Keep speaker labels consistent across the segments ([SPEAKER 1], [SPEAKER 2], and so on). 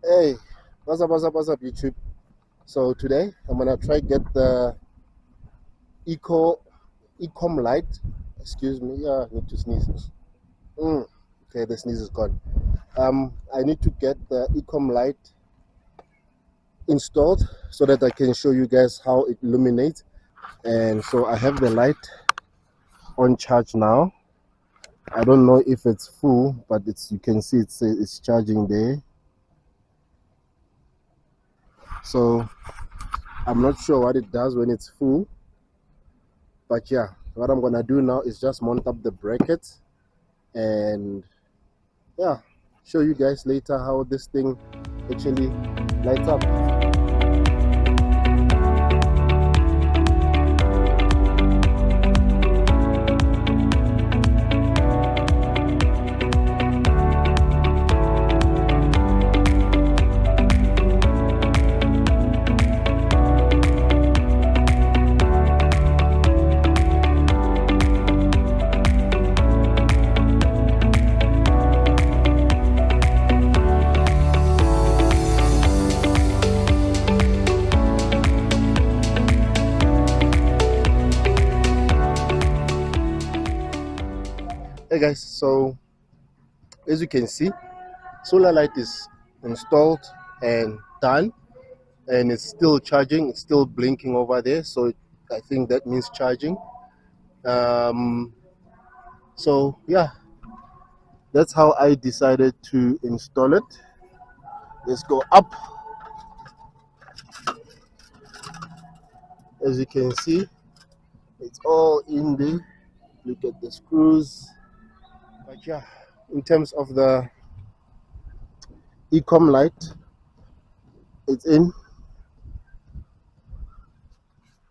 [SPEAKER 1] Hey, what's up, YouTube? So today I'm gonna try get the Eco Ecom Light. Excuse me, yeah, I need to sneeze. Mm, okay, the sneeze is gone. I need to get the Ecom Light installed so that I can show you guys how it illuminates. And so I have the light on charge now. I don't know if it's full, but you can see it's charging there. So I'm not sure what it does when it's full. But yeah, what I'm gonna do now is just mount up the brackets and yeah, show you guys later how this thing actually lights up. Hey guys, so as you can see, solar light is installed and done, and it's still charging. It's still blinking over there, so I think that means charging. um so yeah, that's how I decided to install it. Let's go up. As you can see, it's all in there. Look at the screws. But yeah, in terms of the Ecom Light, it's in.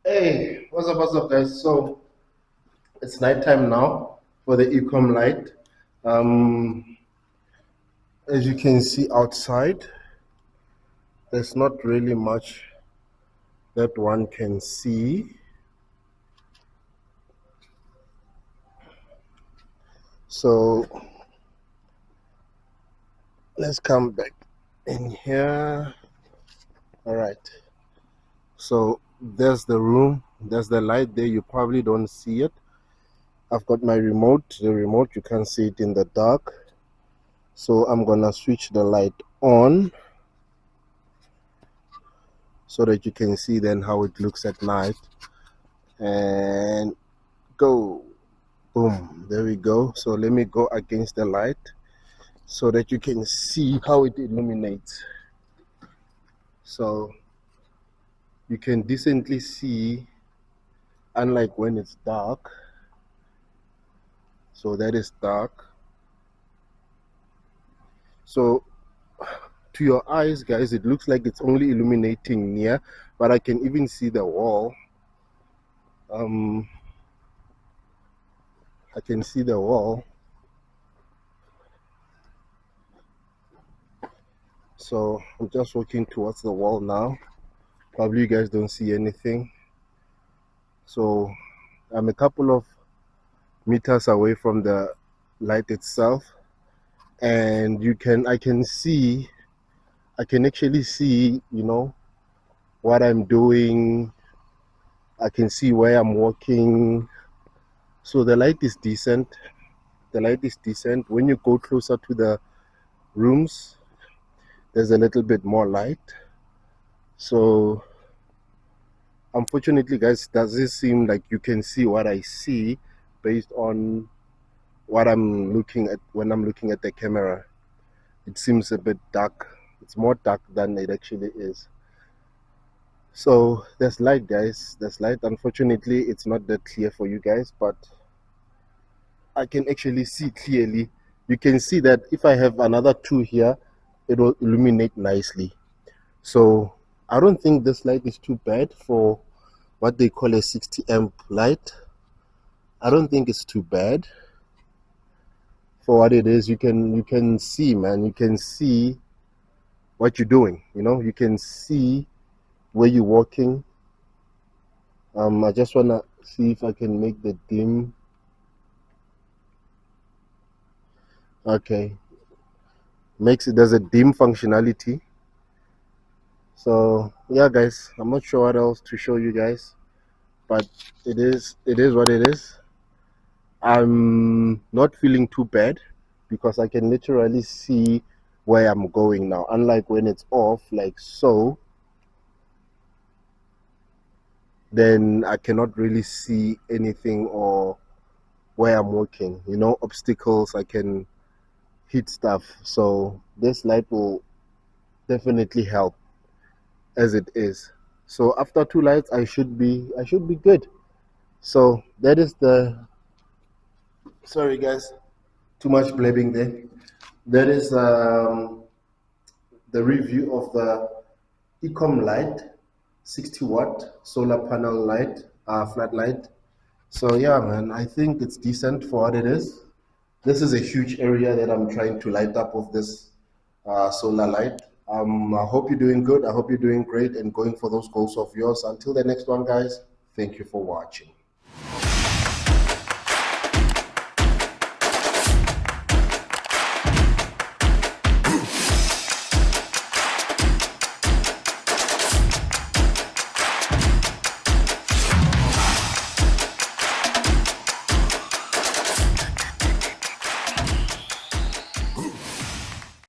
[SPEAKER 1] Hey, what's up, guys? So it's nighttime now for the Ecom Light. As you can see outside, there's not really much that one can see. So let's come back in here. All right. So there's the room. There's the light there. You probably don't see it. I've got my remote. The remote, you can't see it in the dark. So I'm gonna switch the light on so that you can see then how it looks at night. And go. Boom. There we go. So let me go against the light so that you can see how it illuminates. So you can decently see, unlike when it's dark. So that is dark. So to your eyes, guys, it looks like it's only illuminating near, but I can even see the wall. I can see the wall. So I'm just walking towards the wall now. Probably you guys don't see anything. So I'm a couple of meters away from the light itself, and I can actually see, what I'm doing. I can see where I'm walking. So the light is decent. When you go closer to the rooms, there's a little bit more light. So unfortunately, guys, does it seem like you can see what I see based on what I'm looking at when I'm looking at the camera? It seems a bit dark. It's more dark than it actually is. So there's light, guys. There's light. Unfortunately, it's not that clear for you guys, but I can actually see clearly. You can see that if I have another two here, it will illuminate nicely. So I don't think this light is too bad for what they call a 60 amp light. I don't think it's too bad for what it is. You can see, man. You can see what you're doing. You can see where you're walking. I just wanna see if I can make the dim. Okay, there's a dim functionality. So yeah, guys, I'm not sure what else to show you guys, but it is what it is. I'm not feeling too bad because I can literally see where I'm going now. Unlike when it's off, like so, then I cannot really see anything or where I'm walking. You know, obstacles, I can hit stuff. So this light will definitely help as it is. So after two lights, I should be good. So that is the, sorry guys, too much blabbing there. That is the review of the Ecom Light 60-watt solar panel light, flat light. So yeah, man, I think it's decent for what it is. This is a huge area that I'm trying to light up with this solar light. I hope you're doing good. I hope you're doing great and going for those goals of yours. Until the next one, guys, thank you for watching.